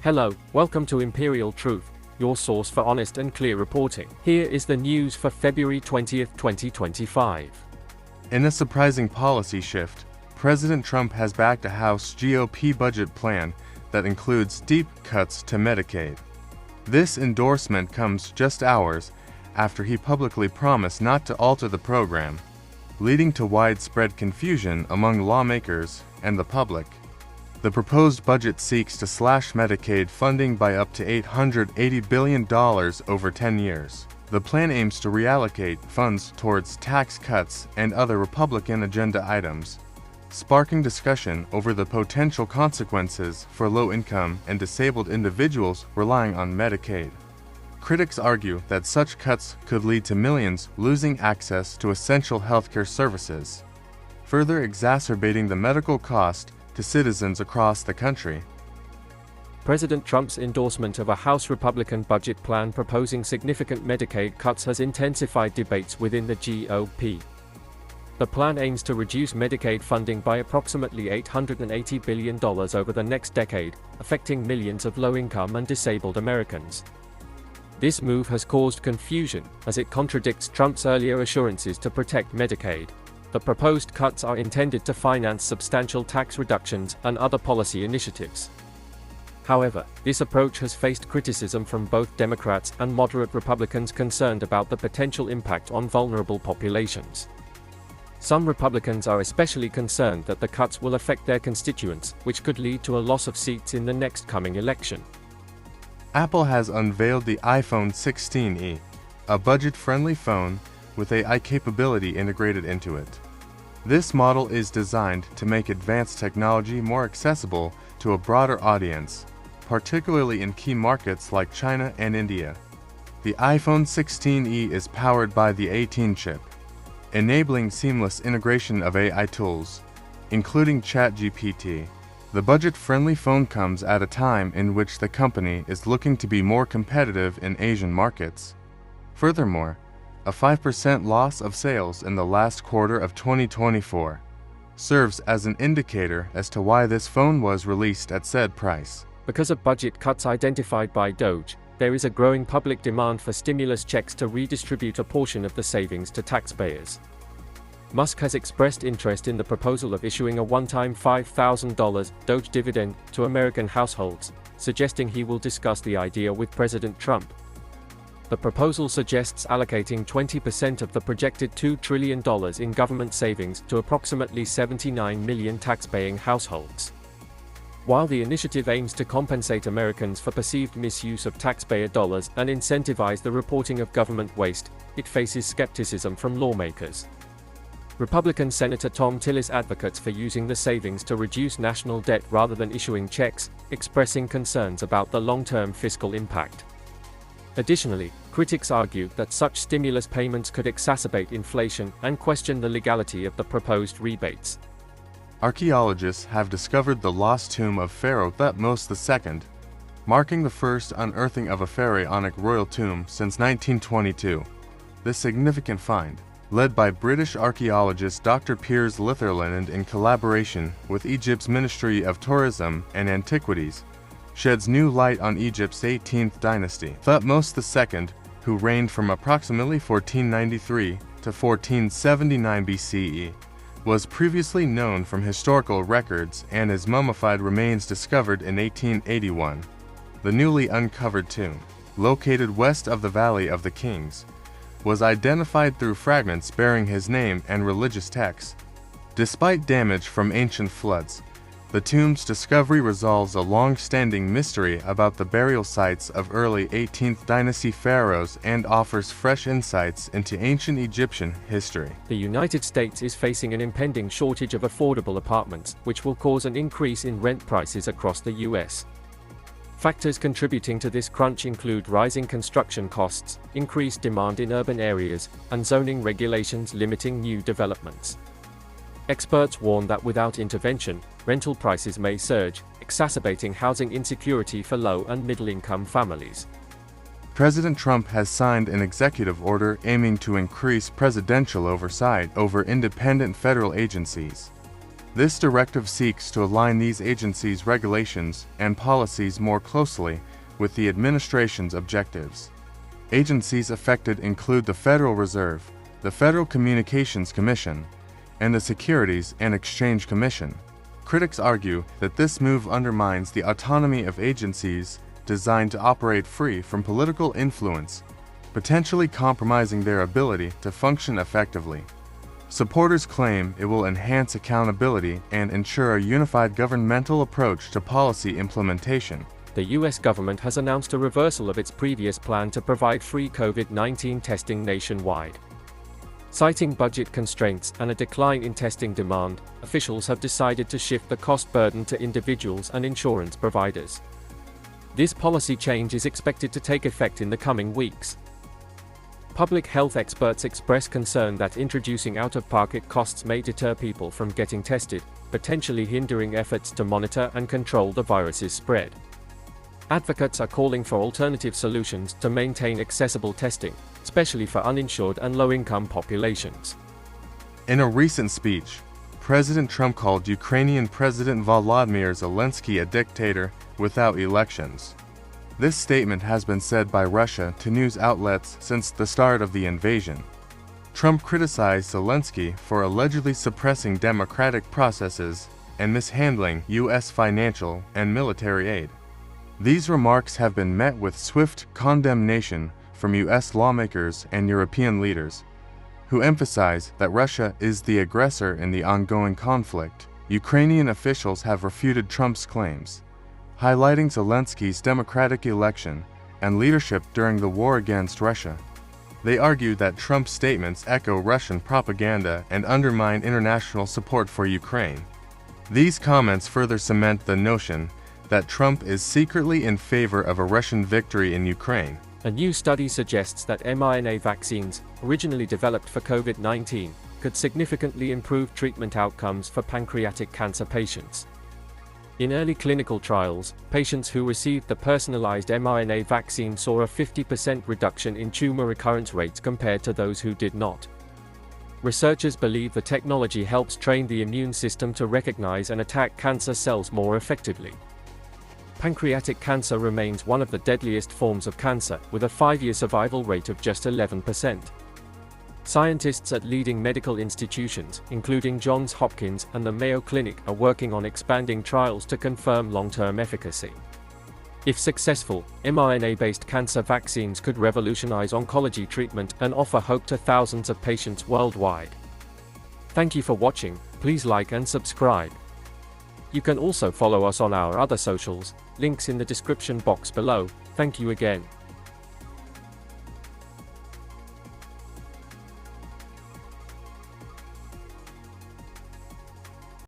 Hello, welcome to Imperial Truth, your source for honest and clear reporting. Here is the news for February 20th, 2025. In a surprising policy shift, President Trump has backed a House GOP budget plan that includes deep cuts to Medicaid. This endorsement comes just hours after he publicly promised not to alter the program, leading to widespread confusion among lawmakers and the public. The proposed budget seeks to slash Medicaid funding by up to $880 billion over 10 years. The plan aims to reallocate funds towards tax cuts and other Republican agenda items, sparking discussion over the potential consequences for low-income and disabled individuals relying on Medicaid. Critics argue that such cuts could lead to millions losing access to essential healthcare services, further exacerbating the medical cost to citizens across the country. President Trump's endorsement of a House Republican budget plan proposing significant Medicaid cuts has intensified debates within the GOP. The plan aims to reduce Medicaid funding by approximately $880 billion over the next decade, affecting millions of low-income and disabled Americans. This move has caused confusion, as it contradicts Trump's earlier assurances to protect Medicaid. The proposed cuts are intended to finance substantial tax reductions and other policy initiatives. However, this approach has faced criticism from both Democrats and moderate Republicans concerned about the potential impact on vulnerable populations. Some Republicans are especially concerned that the cuts will affect their constituents, which could lead to a loss of seats in the next coming election. Apple has unveiled the iPhone 16e, a budget-friendly phone with AI capability integrated into it. This model is designed to make advanced technology more accessible to a broader audience, particularly in key markets like China and India. The iPhone 16e is powered by the A18 chip, enabling seamless integration of AI tools, including ChatGPT. The budget-friendly phone comes at a time in which the company is looking to be more competitive in Asian markets. Furthermore, a 5% loss of sales in the last quarter of 2024 serves as an indicator as to why this phone was released at said price. Because of budget cuts identified by DOGE, there is a growing public demand for stimulus checks to redistribute a portion of the savings to taxpayers. Musk has expressed interest in the proposal of issuing a one-time $5,000 DOGE dividend to American households, suggesting he will discuss the idea with President Trump. The proposal suggests allocating 20% of the projected $2 trillion in government savings to approximately 79 million tax-paying households. While the initiative aims to compensate Americans for perceived misuse of taxpayer dollars and incentivize the reporting of government waste, it faces skepticism from lawmakers. Republican Senator Tom Tillis advocates for using the savings to reduce national debt rather than issuing checks, expressing concerns about the long-term fiscal impact. Additionally, critics argue that such stimulus payments could exacerbate inflation and question the legality of the proposed rebates. Archaeologists have discovered the lost tomb of Pharaoh Thutmose II, marking the first unearthing of a pharaonic royal tomb since 1922. This significant find, led by British archaeologist Dr. Piers Litherland in collaboration with Egypt's Ministry of Tourism and Antiquities, sheds new light on Egypt's 18th dynasty. Thutmose II, who reigned from approximately 1493 to 1479 BCE, was previously known from historical records, and his mummified remains discovered in 1881. The newly uncovered tomb, located west of the Valley of the Kings, was identified through fragments bearing his name and religious texts. Despite damage from ancient floods, the tomb's discovery resolves a long-standing mystery about the burial sites of early 18th dynasty pharaohs and offers fresh insights into ancient Egyptian history. The United States is facing an impending shortage of affordable apartments, which will cause an increase in rent prices across the U.S. Factors contributing to this crunch include rising construction costs, increased demand in urban areas, and zoning regulations limiting new developments. Experts warn that without intervention, rental prices may surge, exacerbating housing insecurity for low- and middle-income families. President Trump has signed an executive order aiming to increase presidential oversight over independent federal agencies. This directive seeks to align these agencies' regulations and policies more closely with the administration's objectives. Agencies affected include the Federal Reserve, the Federal Communications Commission, and the Securities and Exchange Commission. Critics argue that this move undermines the autonomy of agencies designed to operate free from political influence, potentially compromising their ability to function effectively. Supporters claim it will enhance accountability and ensure a unified governmental approach to policy implementation. The US government has announced a reversal of its previous plan to provide free COVID-19 testing nationwide. Citing budget constraints and a decline in testing demand, officials have decided to shift the cost burden to individuals and insurance providers. This policy change is expected to take effect in the coming weeks. Public health experts express concern that introducing out-of-pocket costs may deter people from getting tested, potentially hindering efforts to monitor and control the virus's spread. Advocates are calling for alternative solutions to maintain accessible testing, especially for uninsured and low-income populations. In a recent speech, President Trump called Ukrainian President Volodymyr Zelensky a dictator without elections. This statement has been said by Russia to news outlets since the start of the invasion. Trump criticized Zelensky for allegedly suppressing democratic processes and mishandling U.S. financial and military aid. These remarks have been met with swift condemnation from U.S. lawmakers and European leaders, who emphasize that Russia is the aggressor in the ongoing conflict. Ukrainian officials have refuted Trump's claims, highlighting Zelensky's democratic election and leadership during the war against Russia. They argue that Trump's statements echo Russian propaganda and undermine international support for Ukraine. These comments further cement the notion that Trump is secretly in favor of a Russian victory in Ukraine. A new study suggests that mRNA vaccines, originally developed for COVID-19, could significantly improve treatment outcomes for pancreatic cancer patients. In early clinical trials, patients who received the personalized mRNA vaccine saw a 50% reduction in tumor recurrence rates compared to those who did not. Researchers believe the technology helps train the immune system to recognize and attack cancer cells more effectively. Pancreatic cancer remains one of the deadliest forms of cancer, with a 5-year survival rate of just 11%. Scientists at leading medical institutions, including Johns Hopkins and the Mayo Clinic, are working on expanding trials to confirm long-term efficacy. If successful, mRNA-based cancer vaccines could revolutionize oncology treatment and offer hope to thousands of patients worldwide. Thank you for watching. Please like and subscribe. You can also follow us on our other socials, links in the description box below. Thank you again.